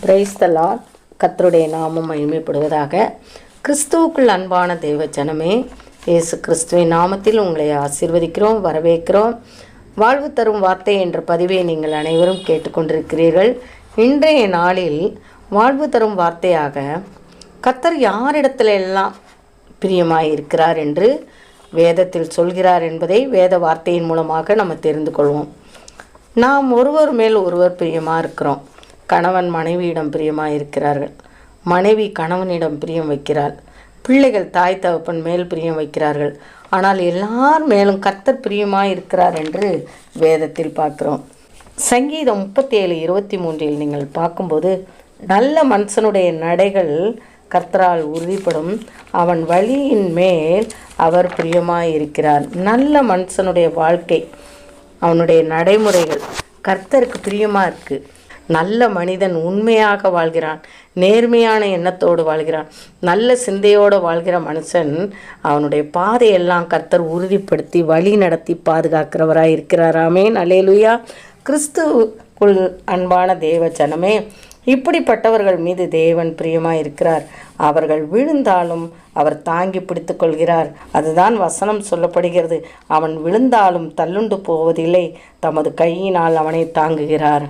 Praise the Lord. கர்த்தருடைய நாமம் மகிமைப்படுவதாக. கிறிஸ்துவுக்குள் அன்பான தேவ ஜனமே, இயேசு கிறிஸ்துவின் நாமத்தில் உங்களை ஆசீர்வதிக்கிறோம், வரவேற்கிறோம். வாழ்வு தரும் வார்த்தை என்ற பதிவை நீங்கள் அனைவரும் கேட்டுக்கொண்டிருக்கிறீர்கள். இன்றைய நாளில் வாழ்வு தரும் வார்த்தையாக கர்த்தர் யாரிடத்துல எல்லாம் பிரியமாய் இருக்கிறார் என்று வேதத்தில் சொல்கிறார் என்பதை வேத வார்த்தையின் மூலமாக நம்ம தெரிந்து கொள்வோம். நாம் ஒருவர் மேல் ஒருவர் பிரியமாக இருக்கிறோம். கணவன் மனைவியிடம் பிரியமாக இருக்கிறார்கள், மனைவி கணவனிடம் பிரியம் வைக்கிறாள், பிள்ளைகள் தாய் தகப்பன் மேல் பிரியம் வைக்கிறார்கள். ஆனால் எல்லார் மேலும் கர்த்தர் பிரியமாக இருக்கிறார் என்று வேதத்தில் பார்க்குறோம். சங்கீதம் 37:23 நீங்கள் பார்க்கும்போது, நல்ல மனுஷனுடைய நடைகள் கர்த்தரால் உறுதிப்படும், அவன் வழியின் மேல் அவர் பிரியமாக இருக்கிறார். நல்ல மனுஷனுடைய வாழ்க்கை, அவனுடைய நடைமுறைகள் கர்த்தருக்கு பிரியமாக இருக்குது. நல்ல மனிதன் உண்மையாக வாழ்கிறான், நேர்மையான எண்ணத்தோடு வாழ்கிறான், நல்ல சிந்தையோடு வாழ்கிற மனுஷன் அவனுடைய பாதையெல்லாம் கர்த்தர் உறுதிப்படுத்தி வழி நடத்தி பாதுகாக்கிறவராக இருக்கிறார். ஆமென், அல்லேலூயா. கிறிஸ்துவுக்குள் அன்பான தேவ ஜனமே, இப்படிப்பட்டவர்கள் மீது தேவன் பிரியமாக இருக்கிறார். அவர்கள் விழுந்தாலும் அவர் தாங்கி பிடித்து கொள்கிறார். அதுதான் வசனம் சொல்லப்படுகிறது. அவன் விழுந்தாலும் தள்ளுண்டு போவதில்லை, தமது கையினால் அவனை தாங்குகிறார்.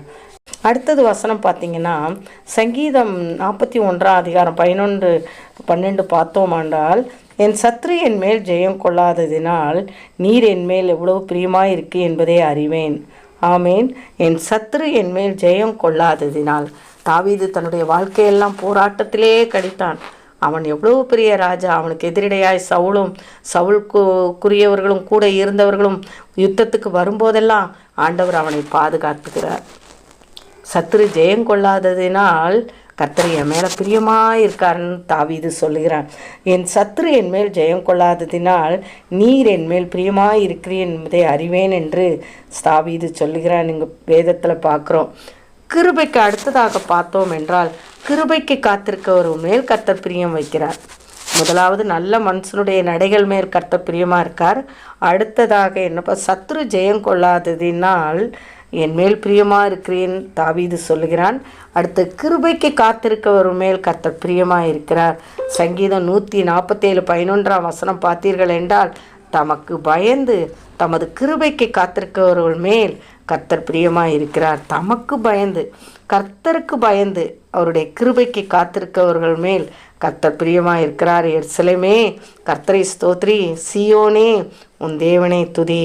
அடுத்தது வசனம் பார்த்தீங்கன்னா, சங்கீதம் 41:11-12 பார்த்தோமாண்டால், என் சத்ரு என் மேல் ஜெயம் கொள்ளாததினால் நீர் என் மேல் எவ்வளவு பிரியமாயிருக்கு என்பதை அறிவேன். ஆமேன். என் சத்ரு என் மேல் ஜெயம் கொள்ளாததினால், தாவீது தன்னுடைய வாழ்க்கையெல்லாம் போராட்டத்திலே கழித்தான். அவன் எவ்வளோ பெரிய ராஜா, அவனுக்கு எதிரடையாய் சவுலுக்குரியவர்களும் கூட இருந்தவர்களும் யுத்தத்துக்கு வரும்போதெல்லாம் ஆண்டவர் அவனை பாதுகாத்துக்கிறார். சத்ரு ஜெயம் கொள்ளாததினால் கர்த்தர் என் மேலே பிரியமாக இருக்காருன்னு தாவீது சொல்லுகிறான். என் சத்ரு என் மேல் ஜெயம் கொள்ளாததினால் நீர் என் மேல் பிரியமாக இருக்கிறீர் என்பதை அறிவேன் என்று தாவீது சொல்லுகிறான். இங்கே வேதத்தில் பார்க்குறோம். கிருபைக்கு அடுத்ததாக பார்த்தோம் என்றால், கிருபைக்கு காத்திருக்கவர் மேல் கர்த்தர் பிரியம் வைக்கிறார். முதலாவது நல்ல மனுஷனுடைய நடைகள் மேல் கர்த்தர் பிரியமாக இருக்கார். அடுத்ததாக என்னப்பா, சத்ரு ஜெயம் கொள்ளாததினால் என் மேல் பிரியமாக இருக்கிறேன் தாவீது சொல்லுகிறான். அடுத்து கிருபைக்கு காத்திருக்கவர் மேல் கர்த்தர் பிரியமாக இருக்கிறார். சங்கீதம் 147:11 பார்த்தீர்கள் என்றால், தமக்கு பயந்து தமது கிருபைக்கு காத்திருக்கவர்கள் மேல் கர்த்தர் பிரியமாக இருக்கிறார். தமக்கு பயந்து, கர்த்தருக்கு பயந்து அவருடைய கிருபைக்கு காத்திருக்கவர்கள் மேல் கர்த்தர் பிரியமாக இருக்கிறார். எருசலேமே கர்த்தரை ஸ்தோத்ரி, சீயோனே உன் தேவனை துதி.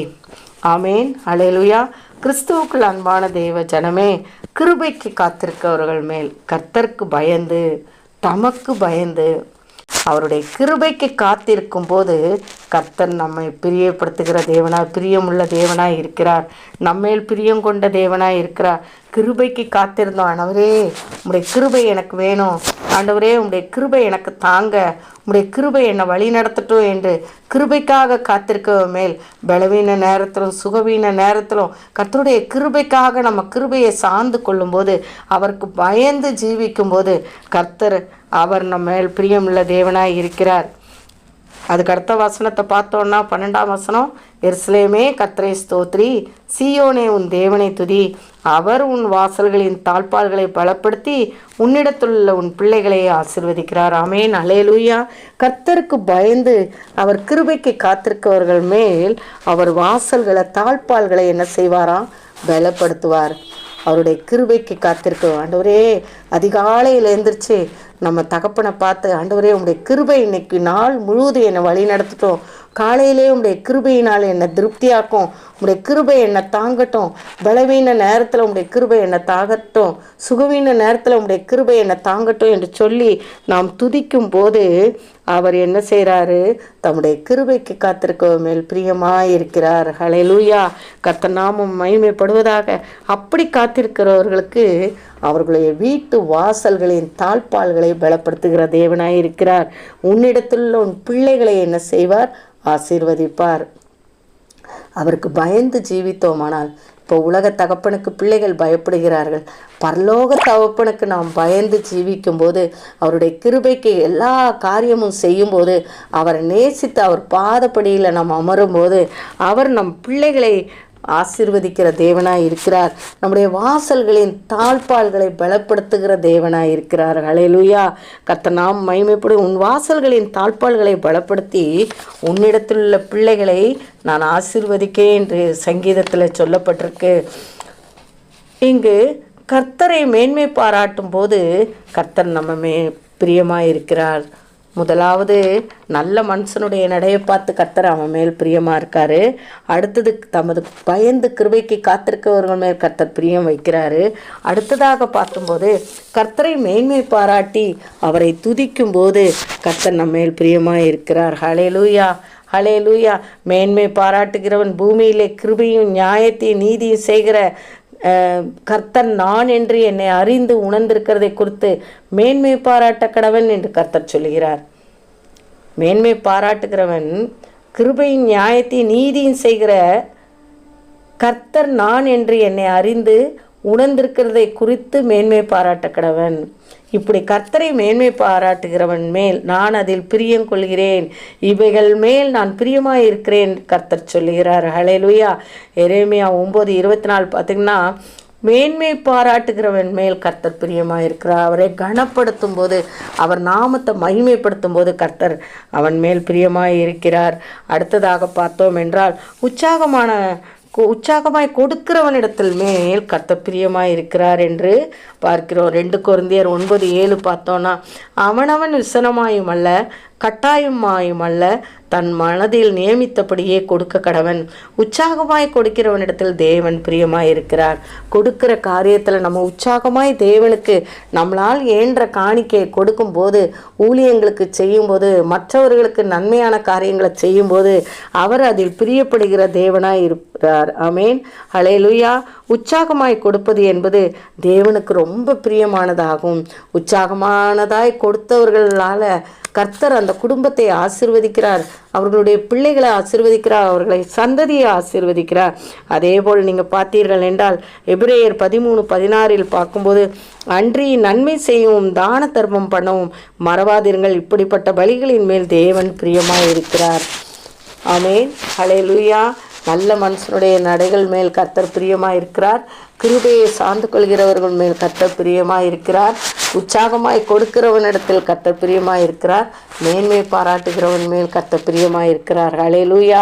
ஆமேன், அல்லேலூயா. கிறிஸ்துவுக்குள் அன்பான தேவ ஜனமே, கிருபைக்கு காத்திருக்கவர்கள் மேல் கர்த்தருக்கு பயந்து, தமக்கு பயந்து அவருடைய கிருபைக்கு காத்திருக்கும் போது கர்த்தர் நம்மை பிரியப்படுத்துகிற தேவனாய், பிரியமுள்ள தேவனாய் இருக்கிறார். நம்மேல் பிரியம் கொண்ட தேவனாய் இருக்கிறார். கிருபைக்கு காத்திருந்தோம். ஆண்டவரே உம்முடைய கிருபை எனக்கு வேணும், ஆண்டவரே உம்முடைய கிருபை எனக்கு தாங்க, உம்முடைய கிருபை என்னை வழி நடத்தட்டும் என்று கிருபைக்காக காத்திருக்க மேல் பலவீன நேரத்திலும் சுகவீன நேரத்திலும் கர்த்தருடைய கிருபைக்காக நம்ம கிருபையை சார்ந்து கொள்ளும்போது, அவருக்கு பயந்து ஜீவிக்கும் போது கர்த்தர் அவர் நம்ம மேல் பிரியமுள்ள தேவனாய் இருக்கிறார். அதுக்கு அடுத்த வசனத்தை பார்த்தோன்னா 12 எருசலேமே கர்த்தரை ஸ்தோத்ரி, சீயோனே உன் தேவனை துதி, அவர் உன் வாசல்களின் தாழ்பால்களை பலப்படுத்தி உன்னிடத்துள்ள உன் பிள்ளைகளை ஆசீர்வதிக்கிறார். ஆமேன், அல்லேலூயா. கர்த்தருக்கு பயந்து அவர் கிருபைக்கு காத்திருக்கவர்கள் மேல் அவர் வாசல்களை தாழ்பால்களை என்ன செய்வாராம்? பலப்படுத்துவார். அவருடைய கிருபைக்கு காத்திருக்க, ஆண்டவரே அதிகாலையில் எழுந்திரிச்சு நம்ம தகப்பனை பார்த்து, ஆண்டவரே உங்களுடைய கிருபை இன்னைக்கு நாள் முழுவதும் என்னை வழி நடத்தட்டும், காலையிலே உங்களுடைய கிருபையினால் என்னை திருப்தியாக்கும், உங்களுடைய கிருபை என்னை தாங்கட்டும், பலவீன நேரத்தில் உங்களுடைய கிருபை என்னை தாங்கட்டும், சுகவீன நேரத்தில் உங்களுடைய கிருபை என்னை தாங்கட்டும் என்று சொல்லி நாம் துதிக்கும் போது அவர் என்ன செய்கிறாரு? தம்முடைய கிருபைக்கு காத்திருக்க மேல் பிரியமாக இருக்கிறார். ஹல்லேலூயா. கர்த்தர் நாமம் மகிமைப்படுவதாக. அப்படி காத்திருக்கிறவர்களுக்கு அவர்களுடைய வீட்டு வாசல்களின் தாழ்பால்களை பலப்படுத்துகிற தேவனாய் இருக்கிறார். உன்னிடத்தில் உன் பிள்ளைகளை என்ன செய்வார்? ஆசீர்வதிப்பார். அவருக்கு பயந்து ஜீவித்தோமானால், இப்போ உலக தகப்பனுக்கு பிள்ளைகள் பயப்படுகிறார்கள், பரலோக தகப்பனுக்கு நாம் பயந்து ஜீவிக்கும் போது, அவருடைய கிருபைக்கு எல்லா காரியமும் செய்யும்போது, அவரை நேசித்து அவர் பாதப்படியில் நாம் அமரும்போது, அவர் நம் பிள்ளைகளை ஆசீர்வதிக்கிற தேவனாய் இருக்கிறார். நம்முடைய வாசல்களின் தாழ்பால்களை பலப்படுத்துகிற தேவனாய் இருக்கிறார். ஹல்லேலூயா. கர்த்தர் நாம் மகிமைப்படும். உன் வாசல்களின் தாழ்பால்களை பலப்படுத்தி உன்னிடத்தில் உள்ள பிள்ளைகளை நான் ஆசீர்வதிக்கேன் என்று சங்கீதத்தில் சொல்லப்பட்டிருக்கு. இங்கு கர்த்தரை மேன்மை பாராட்டும் போது கர்த்தர் நம்ம பிரியமாக இருக்கிறார். முதலாவது நல்ல மனுஷனுடைய நடையை பார்த்து கர்த்தர் அவன் மேல் பிரியமாக இருக்காரு. அடுத்தது தமது பயந்து கிருபைக்கு காத்திருக்கவர்கள் மேல் கர்த்தர் பிரியம் வைக்கிறாரு. அடுத்ததாக பார்க்கும்போது கர்த்தரை மேன்மை பாராட்டி அவரை துதிக்கும் போது கர்த்தர் நம்ம மேல் பிரியமாக இருக்கிறார். ஹல்லேலூயா, ஹல்லேலூயா. மேன்மை பாராட்டுகிறவன் பூமியிலே கிருபையும் நியாயத்தையும் நீதியும் செய்கிற கர்த்தர் நான் என்று என்னை அறிந்து உணர்ந்திருக்கிறதை குறித்து மேன்மை பாராட்ட கடவன் என்று கர்த்தர் சொல்கிறார். மேன்மை பாராட்டுகிறவன் கிருபையின் நியாயத்தையும் நீதியும் செய்கிற கர்த்தர் நான் என்று என்னை அறிந்து உணர்ந்திருக்கிறதை குறித்து மேன்மை பாராட்ட கடவன். இப்படி கர்த்தரை மேன்மை பாராட்டுகிறவன் மேல் நான் அதில் பிரியம் கொள்கிறேன், இவைகள் மேல் நான் பிரியமாக இருக்கிறேன் கர்த்தர் சொல்லுகிறார். ஹல்லேலூயா. எரேமியா 9:24 பார்த்திங்கன்னா, மேன்மை பாராட்டுகிறவன் மேல் கர்த்தர் பிரியமாக இருக்கிறார். அவரை கனப்படுத்தும் போது, அவர் நாமத்தை மகிமைப்படுத்தும் போது கர்த்தர் அவன் மேல் பிரியமாக இருக்கிறார். அடுத்ததாக பார்த்தோம் என்றால் உற்சாகமாய் கொடுக்கிறவனிடத்தில் மேல் கர்த்தர் பிரியமாய் இருக்கிறார் என்று பார்க்கிறோம். 2 கொரிந்தியர் 9:7 பார்த்தோன்னா, அவனவன் விசனமாயும் அல்ல கட்டாயமாயும் அல்ல தன் மனதில் நியமித்தபடியே கொடுக்க கடவன். உற்சாகமாய் கொடுக்கிறவனிடத்தில் தேவன் பிரியமாய் இருக்கிறார். கொடுக்கிற காரியத்தில் நம்ம உற்சாகமாய் தேவனுக்கு நம்மளால் ஏன்ற காணிக்கையை கொடுக்கும்போது, ஊழியங்களுக்கு செய்யும்போது, மற்றவர்களுக்கு நன்மையான காரியங்களை செய்யும்போது அவர் அதில் பிரியப்படுகிற தேவனாய் இருக்கிறார். ஆமேன். ஹல்லேலூயா. உற்சாகமாய் கொடுப்பது என்பது தேவனுக்கு ரொம்ப பிரியமானதாகும். உற்சாகமானதாய் கொடுத்தவர்களால் கர்த்தர் அந்த குடும்பத்தை ஆசீர்வதிக்கிறார், அவர்களுடைய பிள்ளைகளை ஆசீர்வதிக்கிறார், அவர்களை சந்ததியை ஆசீர்வதிக்கிறார். அதே போல் நீங்கள் பார்த்தீர்கள் என்றால் எபிரேயர் 13:16 பார்க்கும்போது, அன்றி நன்மை செய்யவும் தான தர்மம் பண்ணவும் மறவாதீர்கள், இப்படிப்பட்ட பலிகளின் மேல் தேவன் பிரியமாக இருக்கிறார். ஆமேன். ஹல்லேலூயா. நல்ல மனுஷனுடைய நடைகள் மேல் கர்த்தர் பிரியமாக இருக்கிறார். கிருபையை சார்ந்து கொள்கிறவர்கள் மேல் கர்த்தர் பிரியமாக இருக்கிறார். உற்சாகமாய் கொடுக்கிறவனிடத்தில் கர்த்தர் பிரியமாக இருக்கிறார். மேன்மை பாராட்டுகிறவன் மேல் கர்த்தர் பிரியமாக இருக்கிறார். ஹல்லேலூயா.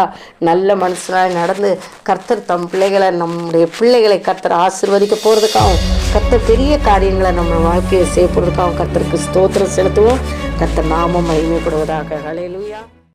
நல்ல மனுஷனாய் நடந்து கர்த்தர் தம் பிள்ளைகளை, நம்முடைய பிள்ளைகளை கர்த்தர் ஆசீர்வதிக்க போகிறதுக்காகவும் கர்த்தர் பெரிய காரியங்களை நம்ம வாழ்க்கையை செய்ய போகிறதுக்காகவும் கர்த்தருக்கு ஸ்தோத்திரம் செலுத்துவோம். கர்த்தர் நாமம் மகிமைப்படுவதாக. ஹல்லேலூயா.